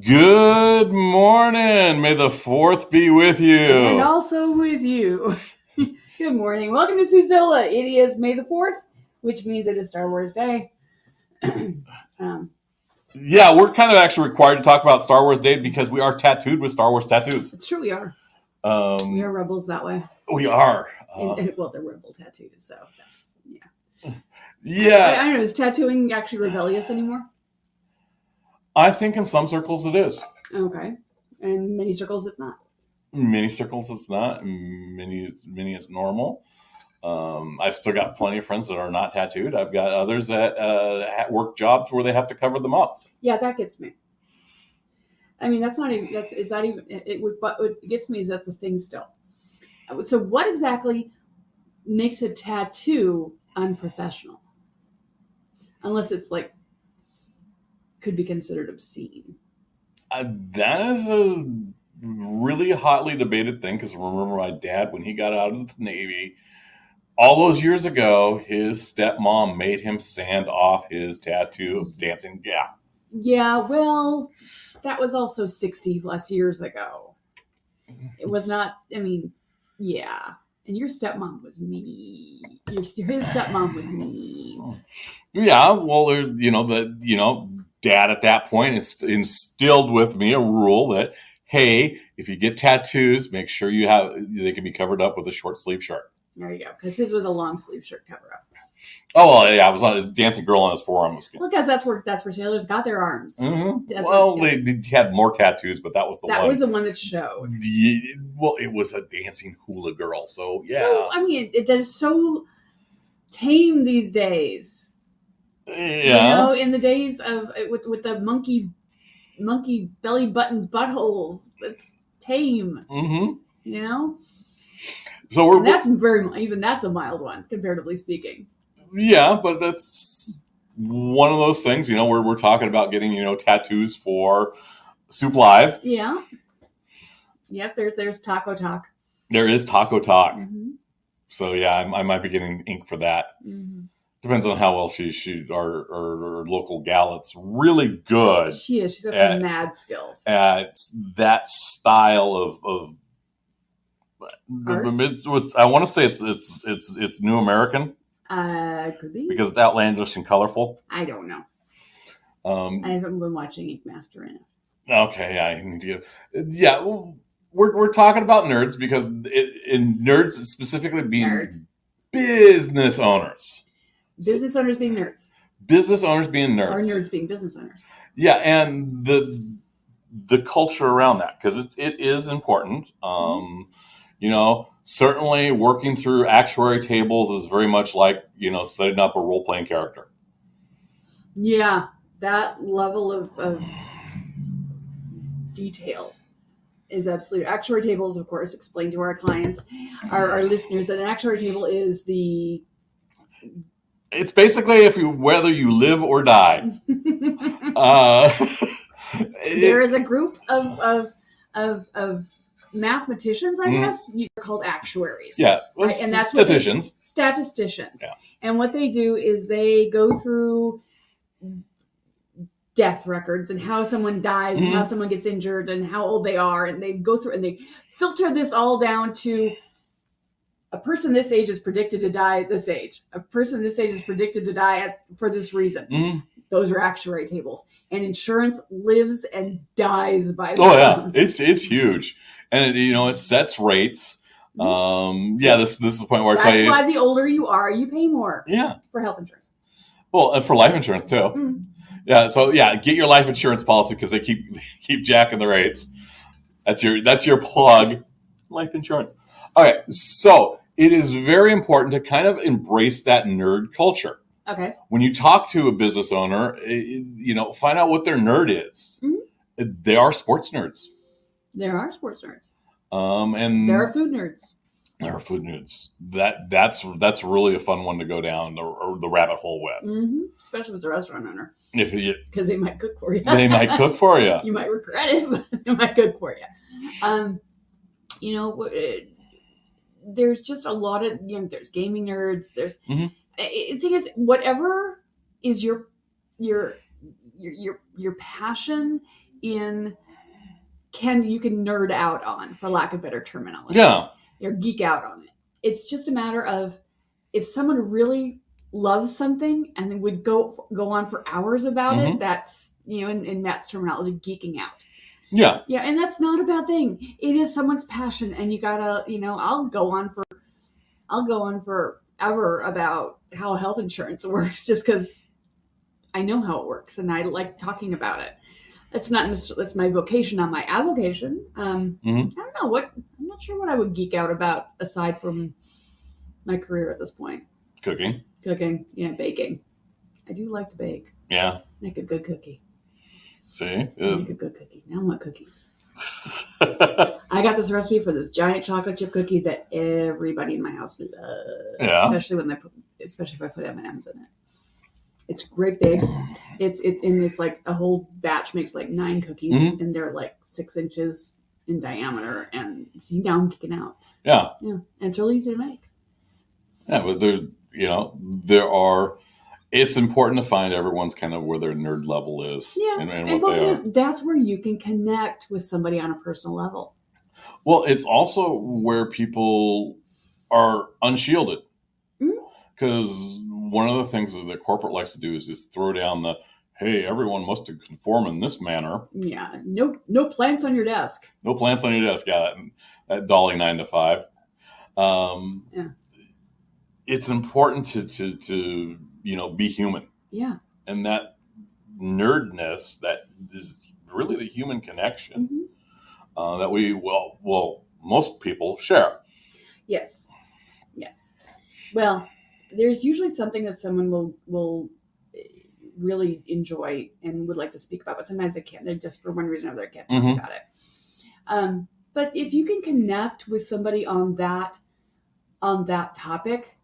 Good morning. May the 4th be with you. And also with you. Good morning. Welcome to Suzilla. It is May the 4th, which means it is Star Wars Day. Yeah, we're kind of actually required to talk about Star Wars Day because we are tattooed with Star Wars tattoos. It's true, we are. We are rebels that way. We are. Well, they're rebel tattoos, so that's, yeah. Yeah. I don't know, is tattooing actually rebellious anymore? I think in some circles it is. Okay. And many circles it's not. Many circles it's not. Many it's normal. I've still got plenty of friends that are not tattooed. I've got others that work jobs where they have to cover them up. Yeah, that gets me. I mean, that's not even, is that even, but what gets me is that's a thing still. So what exactly makes a tattoo unprofessional? Unless it's like, could be considered obscene. That is a really hotly debated thing because remember my dad, when he got out of the Navy, all those years ago, his stepmom made him sand off his tattoo of dancing. Yeah. Yeah, well, that was also 60 plus years ago. It was not, I mean, yeah. And your stepmom was mean. His stepmom was mean. Yeah, well, there's, dad at that point instilled with me a rule that, hey, if you get tattoos, make sure they can be covered up with a short sleeve shirt. There you go, because his was a long sleeve shirt cover up. Oh, well, yeah, it was on his dancing girl on his forearm. Well, because that's where sailors got their arms. Mm-hmm. Well, they had more tattoos, but that was the one. That was the one that showed. Well, it was a dancing hula girl, so yeah. So, I mean, that is so tame these days. Yeah. In the days of with the monkey belly button buttholes, it's tame. Mm-hmm. So that's that's a mild one, comparatively speaking. Yeah, but that's one of those things. We're talking about getting tattoos for Soup Live. Yeah. Yep. There's Taco Talk. There is Taco Talk. Mm-hmm. So yeah, I might be getting ink for that. Mm-hmm. Depends on how well our local gal. It's really good. She is. She's got some mad skills at that style of art? I want to say it's New American. Could be because it's outlandish and colorful. I don't know. I haven't been watching Ink Master in it. Okay, I need to. Yeah, we're talking about nerds because in nerds specifically being business owners. Business owners being nerds. Business owners being nerds. Or nerds being business owners. Yeah, and the culture around that, because it is important. Certainly working through actuary tables is very much like, setting up a role-playing character. Yeah, that level of detail is absolute. Actuary tables, of course, explain to our clients, our listeners, that an actuary table is the... It's basically whether you live or die. There is a group of mathematicians, I guess, you're called actuaries. Yeah, well, right? And that's statisticians. Statisticians. Yeah. And what they do is they go through death records and how someone dies and how someone gets injured and how old they are, and they go through and they filter this all down to a person this age is predicted to die at this age. A person this age is predicted to die for this reason. Mm-hmm. Those are actuary tables, and insurance lives and dies by them. Oh yeah, it's huge, and it sets rates. This is the point where I tell you. That's why the older you are, you pay more. Yeah, for health insurance. Well, and for life insurance too. Mm. Yeah, so yeah, get your life insurance policy because they keep jacking the rates. That's your plug. Life insurance. Okay, so it is very important to kind of embrace that nerd culture. Okay. When you talk to a business owner, find out what their nerd is. Mm-hmm. They are sports nerds. There are sports nerds. And there are food nerds. There are food nerds. That's really a fun one to go down the rabbit hole with. Mm-hmm. Especially if it's a restaurant owner. Because they might cook for you. They might cook for you. You might regret it, but they might cook for you. There's just a lot of there's gaming nerds. There's the thing is, whatever is your passion in you can nerd out on, for lack of better terminology. Yeah. Or geek out on it. It's just a matter of if someone really loves something and would go on for hours about it, that's, in Matt's terminology, geeking out. Yeah. Yeah, and that's not a bad thing. It is someone's passion, and you gotta, I'll go on forever about how health insurance works, just because I know how it works and I like talking about it. It's my vocation, not my avocation. I don't know I'm not sure what I would geek out about aside from my career at this point. Cooking, yeah, baking. I do like to bake. Yeah. Make a good cookie. See? Make a good cookie. Now I want cookies. I got this recipe for this giant chocolate chip cookie that everybody in my house loves. Yeah. Especially if I put M&Ms in it. It's great big. It's in this, like, a whole batch makes like 9 cookies, and they're like 6 inches in diameter, and see, now I'm kicking out. Yeah. Yeah. And it's really easy to make. Yeah, but it's important to find everyone's kind of where their nerd level is. Yeah. And what they are. That's where you can connect with somebody on a personal level. Well, it's also where people are unshielded. Because one of the things that corporate likes to do is just throw down hey, everyone must conform in this manner. Yeah. No plants on your desk. No plants on your desk. Yeah, that Dolly 9 to 5. Yeah. It's important to be human. Yeah. And that nerdness, that is really the human connection that we, most people share. Yes. Well, there's usually something that someone will really enjoy and would like to speak about, but sometimes they can't. They just, for one reason or another, can't talk about it. But if you can connect with somebody on that topic,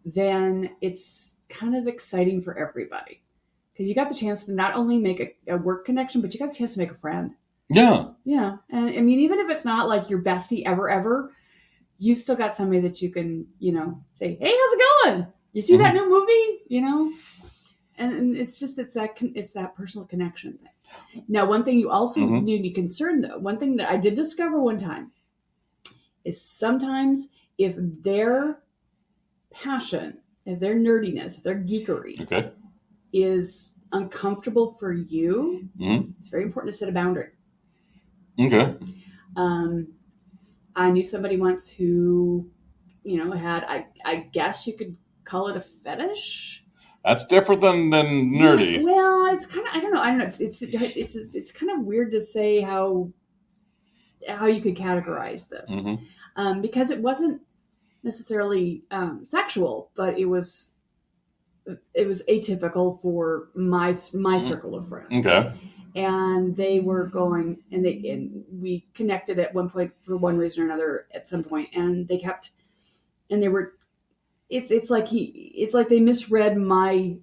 then it's kind of exciting for everybody, because you got the chance to not only make a work connection, but you got a chance to make a friend. Yeah. Yeah. And I mean, even if it's not like your bestie ever, you've still got somebody that you can, say, hey, how's it going? You see that new movie? And it's that personal connection thing. Now, one thing you also need to be concerned, though, one thing that I did discover one time is sometimes if their passion, if their nerdiness, if their geekery is uncomfortable for you, it's very important to set a boundary. Okay. I knew somebody once who, had, I guess you could call it a fetish. That's different than nerdy. Well, it's kind of, I don't know. It's kind of weird to say how you could categorize this, because it wasn't necessarily sexual, but it was atypical for my circle of friends. Okay. And they were going, and we connected at one point for one reason or another at some point, and they kept, and they were, it's like they misread my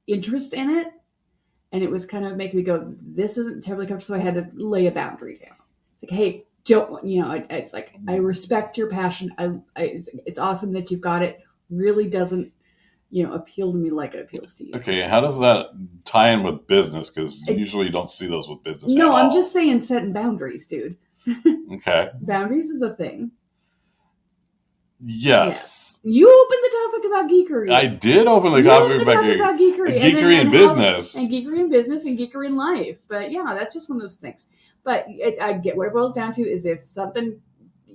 interest in it, and it was kind of making me go, this isn't terribly comfortable, so I had to lay a boundary down. It's like, hey, don't, it's like, I respect your passion. It's awesome that you've got it. Really doesn't, appeal to me like it appeals to you. Okay, how does that tie in with business? Because usually you don't see those with business. No, I'm just saying setting boundaries, dude. Okay. Boundaries is a thing. Yes. Yeah. You opened the topic about geekery. I did open the topic about geekery. Geekery in business. And geekery in business and geekery in life. But yeah, that's just one of those things. But I get what it boils down to is if something,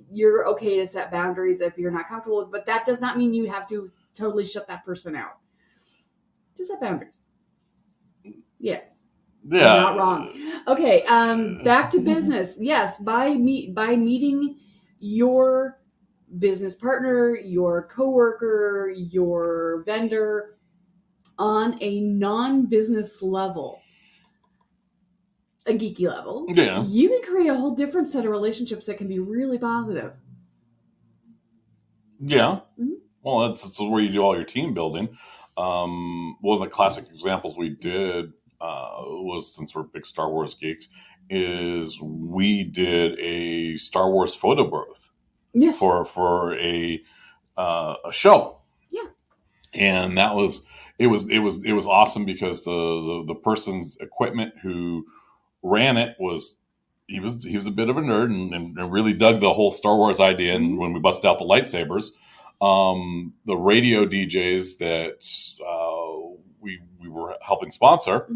you're okay to set boundaries if you're not comfortable with, but that does not mean you have to totally shut that person out. Just set boundaries. Yes. Yeah. You're not wrong. Okay. Back to business. Yes. By meeting your business partner, your coworker, your vendor on a non-business level, a geeky level, you can create a whole different set of relationships that can be really positive. Yeah. Mm-hmm. Well, that's where you do all your team building. One of the classic examples we did was, since we're big Star Wars geeks, is we did a Star Wars photo booth. Yes. For a show. Yeah. And that was it was awesome because the person's equipment who ran it he was a bit of a nerd and really dug the whole Star Wars idea. And when we busted out the lightsabers, the radio DJs that we were helping sponsor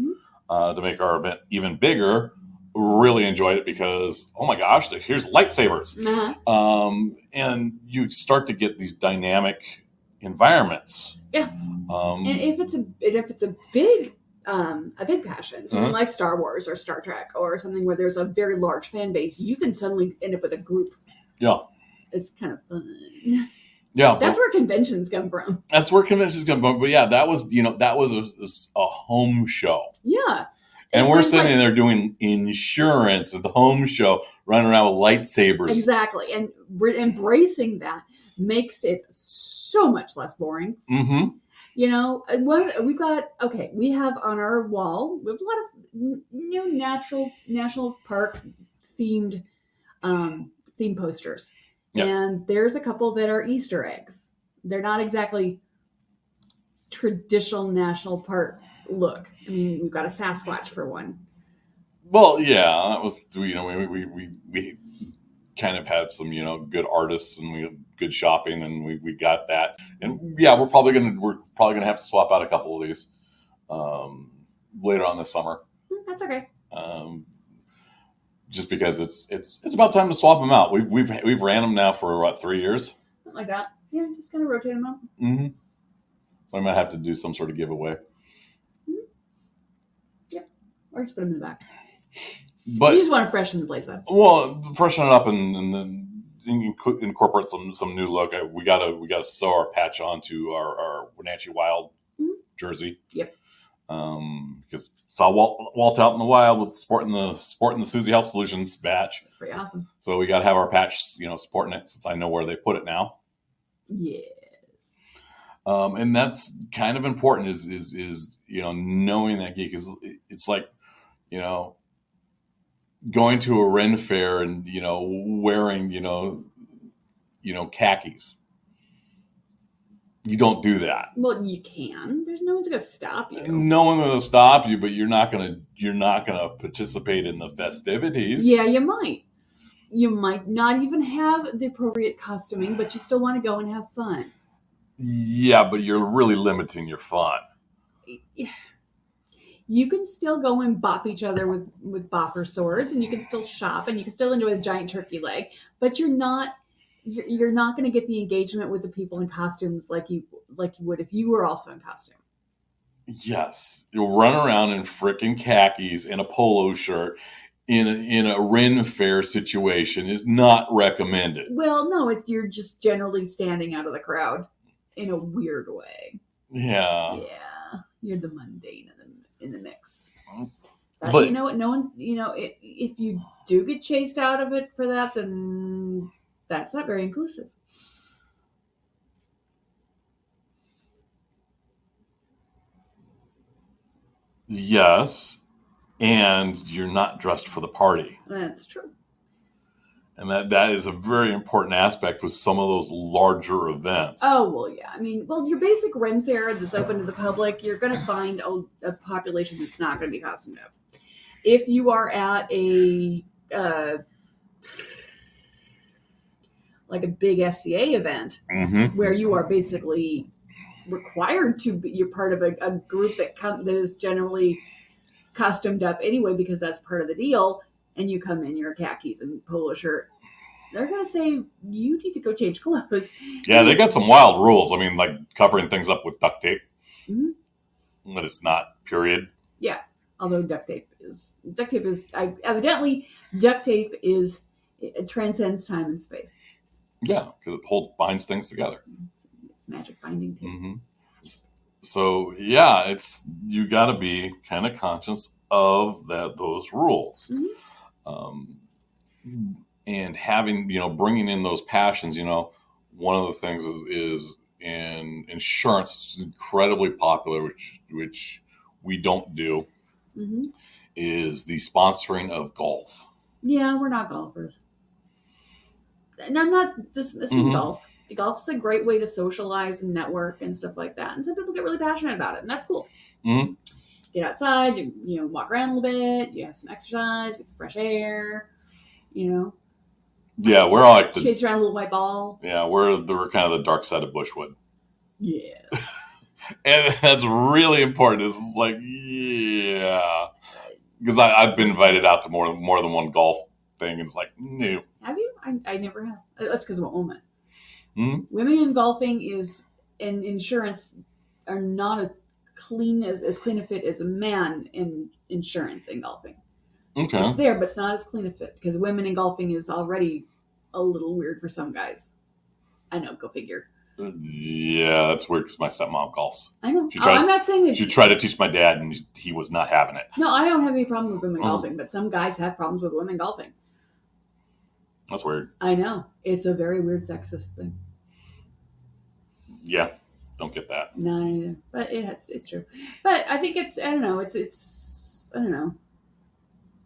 to make our event even bigger really enjoyed it because, oh my gosh, here's lightsabers. And you start to get these dynamic environments. Yeah. And if it's a big passion, something like Star Wars or Star Trek or something where there's a very large fan base, you can suddenly end up with a group. Yeah. It's kind of fun. Yeah. That's where conventions come from. That's where conventions come from. But yeah, that was a home show. Yeah. And we're sitting there doing insurance at the home show, running around with lightsabers. Exactly. And embracing that makes it so much less boring. Mm-hmm. You know, we have on our wall, we have a lot of national park themed posters. Yep. And there's a couple that are Easter eggs. They're not exactly traditional national park look. I mean, we've got a Sasquatch for one. Well, yeah, that was, we kind of had some, good artists and we had good shopping and we got that. And yeah, we're probably gonna have to swap out a couple of these later on this summer. That's okay. Just because it's about time to swap them out. We've ran them now for what, 3 years? Something like that. Yeah, just kind of rotate them out. Mm-hmm. So I might have to do some sort of giveaway. Or just put them in the back. But you just want to freshen the place up. Well, freshen it up and then incorporate some new look. We gotta sew our patch onto our Wenatchee Wild jersey. Yep. Because saw Walt out in the wild with sporting the Susie Health Solutions badge. That's pretty awesome. So we gotta have our patch, sporting it since I know where they put it now. Yes. And that's kind of important is knowing that geek is it's like, going to a Ren fair and, wearing, khakis. You don't do that. Well, you can. There's no one's going to stop you. No one's going to stop you, but you're not going to participate in the festivities. Yeah, you might. You might not even have the appropriate costuming, but you still want to go and have fun. Yeah, but you're really limiting your fun. You can still go and bop each other with bopper swords, and you can still shop, and you can still enjoy the giant turkey leg, but you're not going to get the engagement with the people in costumes like you would if you were also in costume. Yes, you'll run around in frickin' khakis and a polo shirt in a Ren fair situation is not recommended. Well, no, you're just generally standing out of the crowd in a weird way. Yeah. Yeah, you're the mundane in the mix. But you know what? No one, if you do get chased out of it for that, then that's not very inclusive. Yes, and you're not dressed for the party. That's true. And that is a very important aspect with some of those larger events. Oh, well, yeah. I mean, your basic Ren fair that's open to the public, you're going to find a population that's not going to be costumed up. If you are at a big SCA event where you are basically required to be, you're part of a group that is generally costumed up anyway because that's part of the deal, and you come in your khakis and polo shirt, they're going to say, you need to go change clothes. Yeah, they got some wild rules. I mean, like covering things up with duct tape. Mm-hmm. But it's not, period. Yeah, although duct tape is evidently it transcends time and space. Yeah, because it binds things together. It's magic binding tape. Mm-hmm. So yeah, you got to be kind of conscious of those rules, and having bringing in those passions. One of the things is in insurance, it's incredibly popular, which we don't do, is the sponsoring of golf. Yeah, we're not golfers, and I'm not dismissing golf. Golf's a great way to socialize and network and stuff like that. And some people get really passionate about it, and that's cool. Mm-hmm. get outside, you walk around a little bit, you have some exercise, get some fresh air, Yeah, we're all like chase around a little white ball. Yeah, we're kind of the dark side of Bushwood. Yeah. And that's really important. It's like, yeah. Because I've been invited out to more than one golf thing, and it's like, no. Have you? I never have. That's because of a woman. Mm-hmm. Women in golfing and insurance are not as clean a fit as a man in insurance and golfing. Okay. It's there, but it's not as clean a fit because women in golfing is already a little weird for some guys. I know, go figure. Yeah, that's weird because my stepmom golfs. I know. I'm not saying that she tried to teach my dad, and he was not having it. No, I don't have any problem with women golfing, but some guys have problems with women golfing. That's weird. I know. It's a very weird sexist thing. Yeah, don't get that. No, either. But it's true. But I think it's, I don't know, it's I don't know.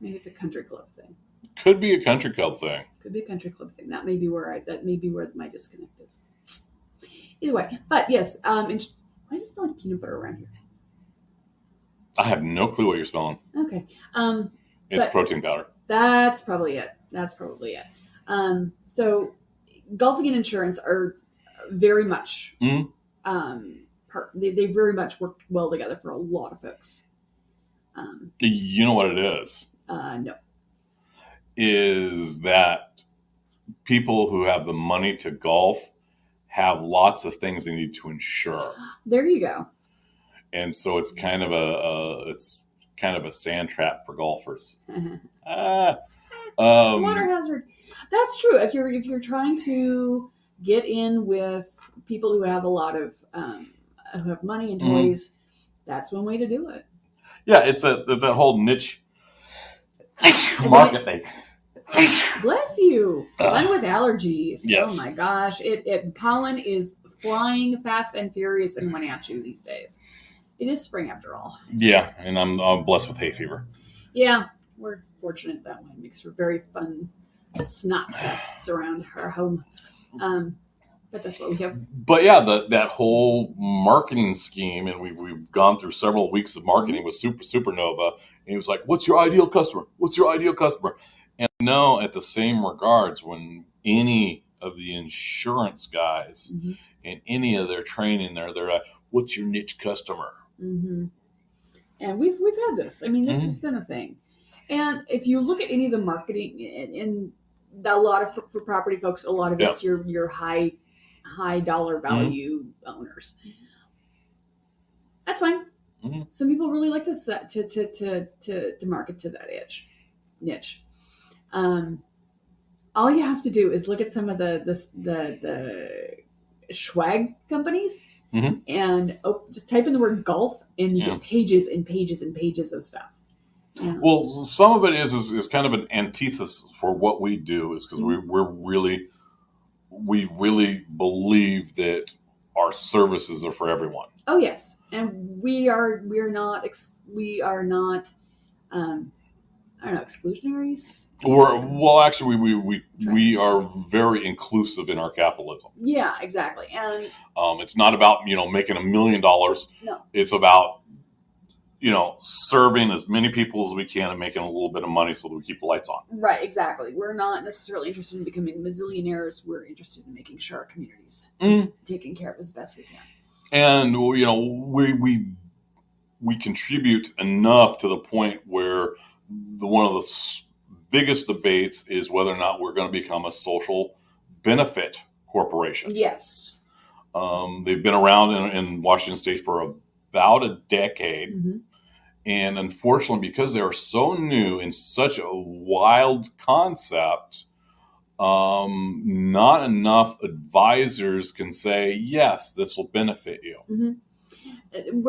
Maybe it's a country club thing. Could be a country club thing. Could be a country club thing. That may be where my disconnect is. Either way, but yes, why does it smell like peanut butter around here? I have no clue what you're smelling. Okay. It's protein powder. That's probably it. So golfing and insurance are very much they very much work well together for a lot of folks. You know what it is? No. Is that people who have the money to golf have lots of things they need to insure. There you go. And so it's kind of a sand trap for golfers. Water hazard. That's true. If you're trying to get in with people who have a lot of who have money and toys, that's one way to do it. Yeah, it's that whole niche market thing. Bless you. One with allergies. Yes. Oh my gosh. Pollen is flying fast and furious and running at you these days. It is spring after all. Yeah, and I'm blessed with hay fever. Yeah, we're fortunate that way. It makes for very fun snot fests around our home. But that's what we have. But yeah, that whole marketing scheme, and we've gone through several weeks of marketing with Supernova, and he was like, "What's your ideal customer? What's your ideal customer?" And no, at the same regards, when any of the insurance guys and any of their training, they're like, "What's your niche customer?" Mm-hmm. And we've had this. I mean, this has been a thing. And if you look at any of the marketing in a lot of for property folks, a lot of it's your high dollar value owners. That's fine. Mm-hmm. Some people really like to market to that niche. All you have to do is look at some of the swag companies and just type in the word golf and you get pages and pages and pages of stuff. Yeah. Well, some of it is kind of an antithesis for what we do, is because we really believe that our services are for everyone. Oh yes, and we are not I don't know, exclusionaries. Actually, we are very inclusive in our capitalism. Yeah, exactly, and it's not about making $1 million. No, it's about serving as many people as we can and making a little bit of money so that we keep the lights on. Right, exactly. We're not necessarily interested in becoming millionaires. We're interested in making sure our community's taken care of as best we can. And we contribute enough to the point where one of the biggest debates is whether or not we're going to become a social benefit corporation. Yes. They've been around in Washington State for about a decade. Mm-hmm. And unfortunately, because they are so new and such a wild concept, not enough advisors can say, yes, this will benefit you. Mm-hmm.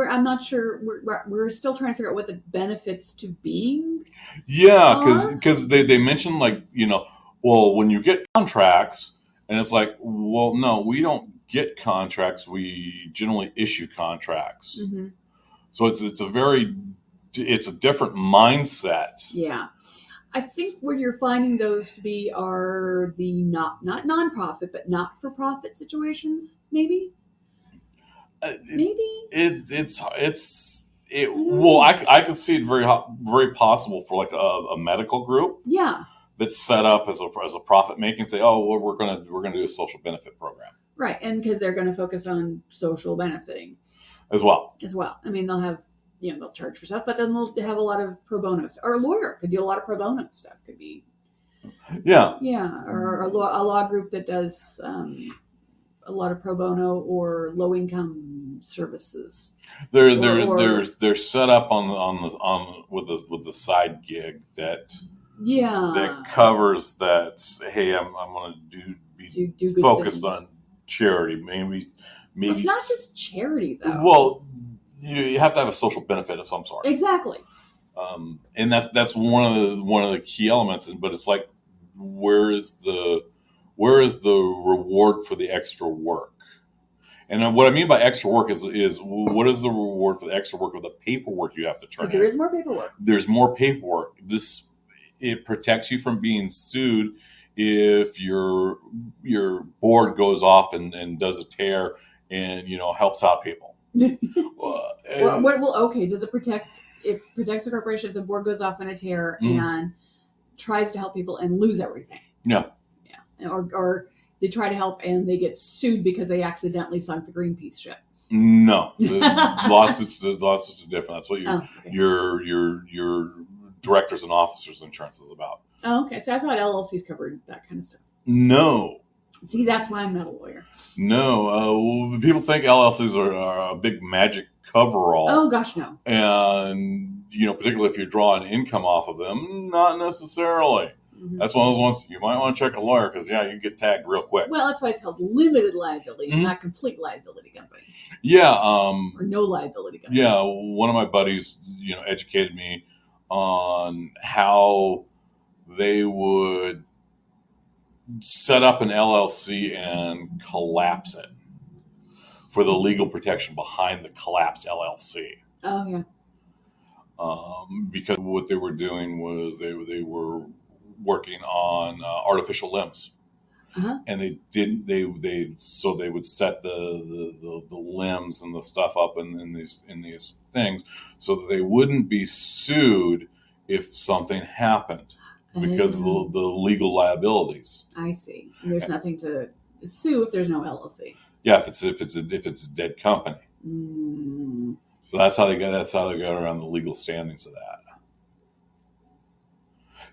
I'm not sure. We're still trying to figure out what the benefits to being. Yeah, because they mentioned when you get contracts, and it's like, well, no, we don't get contracts. We generally issue contracts. Mm-hmm. So it's a different mindset. Yeah. I think where you're finding those to be are the not nonprofit, but not-for-profit situations, maybe. Maybe it's I could see it very possible for like a medical group Yeah. that's set up as a profit making. Say, oh, well, we're gonna do a social benefit program Right. And because they're going to focus on social benefiting as well. I mean, they'll have, they'll charge for stuff, but then they'll have a lot of pro bono stuff. Or a lawyer could do a lot of pro bono stuff. Could be. Yeah. Yeah. Or a law group that does a lot of pro bono or low income services. They're set up on with the side gig that covers that. Hey, I'm going to be focused on charity. Maybe it's not just charity though. Well, you have to have a social benefit of some sort. Exactly. And that's one of the key elements. But it's like, where is the reward for the extra work? And what I mean by extra work is what is the reward for the extra work of the paperwork you have to turn in? There is more paperwork. There's more paperwork. It protects you from being sued if your board goes off and does a tear and helps out people. Does it protect? It protects the corporation if the board goes off on a tear and tries to help people and lose everything. Yeah. Or they try to help and they get sued because they accidentally sunk the Greenpeace ship. No, the lawsuits are different. That's what your directors and officers insurance is about. Oh, okay. So I thought LLCs covered that kind of stuff. No. See, that's why I'm not a lawyer. No. People think LLCs are a big magic coverall. Oh, gosh, no. And, particularly if you're drawing income off of them, not necessarily. Mm-hmm. That's one of those ones you might want to check a lawyer because, you get tagged real quick. Well, that's why it's called limited liability, not complete liability company. Yeah. Or no liability company. Yeah. One of my buddies, educated me on how they would set up an LLC and collapse it for the legal protection behind the collapsed LLC. Oh, yeah. Because what they were doing was they were working on artificial limbs. Uh-huh. And they would set the limbs and the stuff up in these things so that they wouldn't be sued if something happened because of the legal liabilities. I see. And there's nothing to sue if there's no LLC. Yeah, if it's a dead company. Mm. So that's how they got around the legal standings of that.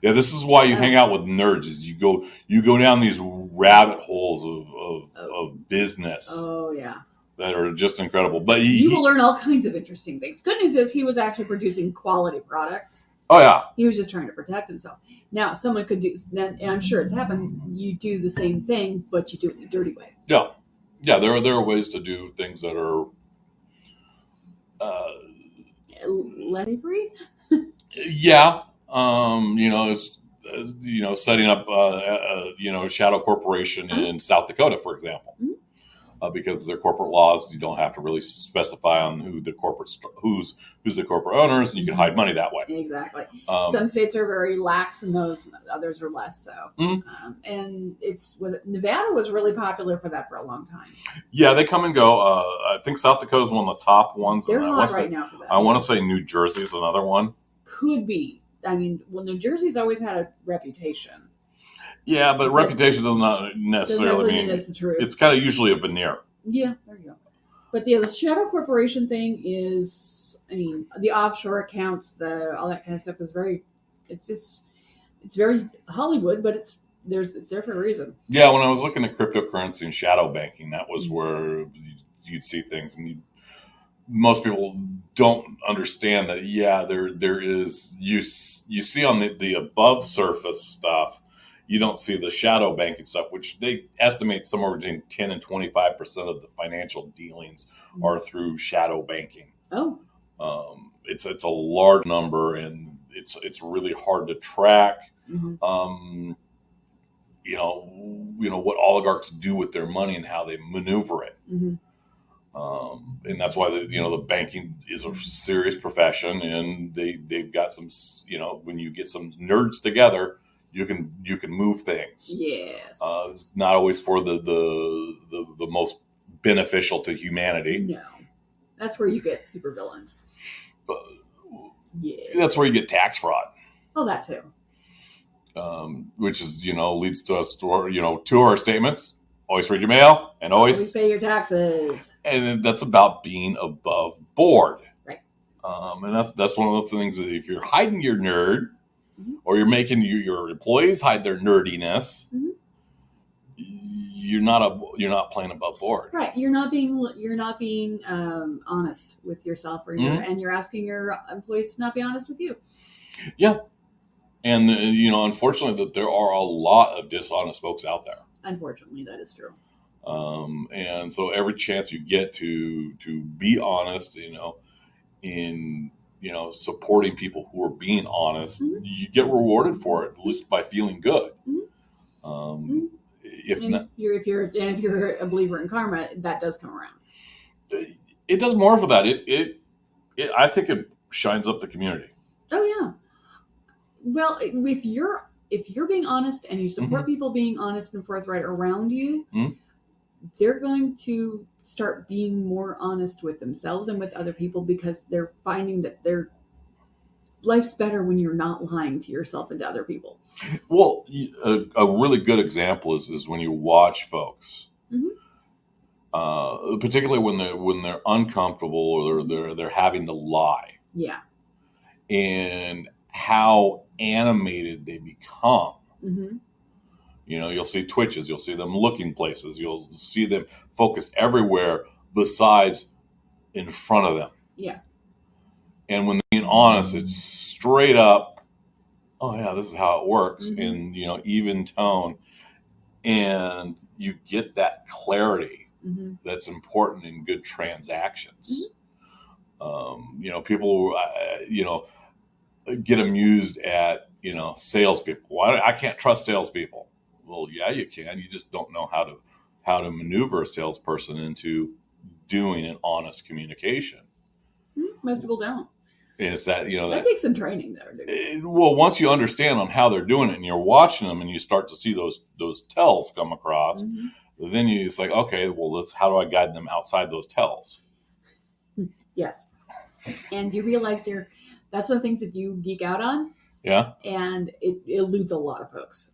Yeah, this is why you hang out with nerds. Is you go down these rabbit holes of business. Oh yeah, that are just incredible. But you will learn all kinds of interesting things. Good news is he was actually producing quality products. Oh yeah, he was just trying to protect himself. Now someone could do, and I'm sure it's happened. You do the same thing, but you do it the dirty way. Yeah. There are ways to do things that are levy-free. Yeah. It's setting up a shadow corporation in South Dakota, for example, because their corporate laws, you don't have to really specify on who's the corporate owners, and you can hide money that way. Exactly. Some states are very lax in those; others are less so. And Nevada was really popular for that for a long time. Yeah, they come and go. I think South Dakota is one of the top ones. They're hot right now for that. I want to say New Jersey's another one. Could be. I mean, New Jersey's always had a reputation. Yeah, but reputation does not necessarily mean it's the truth. It's kind of usually a veneer. Yeah, there you go. But the shadow corporation thing is, the offshore accounts, all that kind of stuff is it's very Hollywood, but it's there for a reason. Yeah, when I was looking at cryptocurrency and shadow banking, that was where you'd see things, and most people don't understand that. Yeah, there is you see on the above surface stuff. You don't see the shadow banking stuff, which they estimate somewhere between 10 and 25% of the financial dealings are through shadow banking. Oh, it's a large number, and it's really hard to track. Mm-hmm. What oligarchs do with their money and how they maneuver it. Mm-hmm. And that's why the banking is a serious profession, and they've got some, when you get some nerds together, you can move things. Yes. It's not always for the most beneficial to humanity. No, that's where you get supervillains. Yeah. That's where you get tax fraud. Oh, that too. Which is, leads to us to, to our statements. Always read your mail and always pay your taxes. And then that's about being above board. Right. And that's one of the things that if you're hiding your nerd, or you're making your employees hide their nerdiness, you're not playing above board. Right. You're not being honest with yourself, and you're asking your employees to not be honest with you. Yeah. And unfortunately, that there are a lot of dishonest folks out there. Unfortunately, that is true. And so every chance you get to be honest, in supporting people who are being honest, you get rewarded for it, at least by feeling good. If you're a believer in karma, that does come around. It does more for that. It I think it shines up the community. Oh yeah. Well, if you're being honest and you support people being honest and forthright around you, they're going to start being more honest with themselves and with other people, because they're finding that their life's better when you're not lying to yourself and to other people. Well, a really good example is when you watch folks, particularly when they're uncomfortable or they're having to lie. Yeah. And how animated they become. You'll see twitches, you'll see them looking places, you'll see them focused everywhere besides in front of them. Yeah. And when they're being honest, it's straight up, oh yeah, this is how it works, in even tone, and you get that clarity that's important in good transactions. People get amused at salespeople. Well, I can't trust salespeople. Well, yeah, you can. You just don't know how to maneuver a salesperson into doing an honest communication. Most people don't. And it's that that takes some training there. Well, once you understand on how they're doing it, and you're watching them, and you start to see those tells come across, then it's like, okay, well, how do I guide them outside those tells? Yes, and you realize, dear, that's one of the things that you geek out on. Yeah. And it eludes a lot of folks.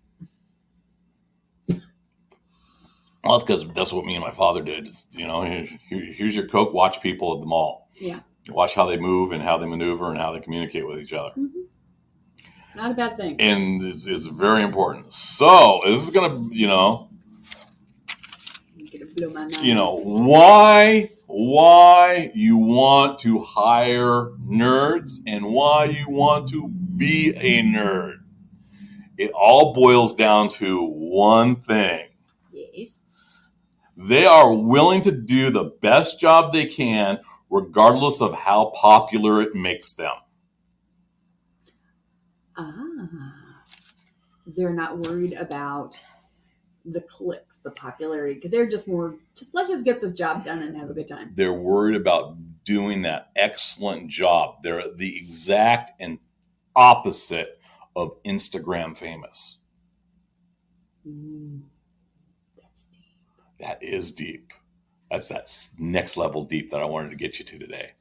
Well, that's because that's what me and my father did. Here's your Coke. Watch people at the mall. Yeah. Watch how they move and how they maneuver and how they communicate with each other. Not a bad thing. And it's very important. So this is gonna, blow my mind. Why you want to hire nerds and why you want to be a nerd. It all boils down to one thing. Yes. They are willing to do the best job they can, regardless of how popular it makes them. They're not worried about the clicks, the popularity. They're just let's just get this job done and have a good time. They're worried about doing that excellent job. They're the exact and opposite of Instagram famous. That's deep. That is deep. That's that next level deep that I wanted to get you to today.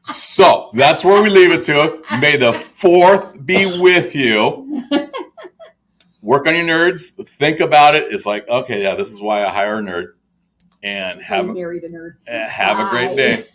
So that's where we leave it to. May the 4th be with you. Work on your nerds. Think about it. It's like, okay, yeah, this is why I hire a nerd. And married a nerd. Have a great day.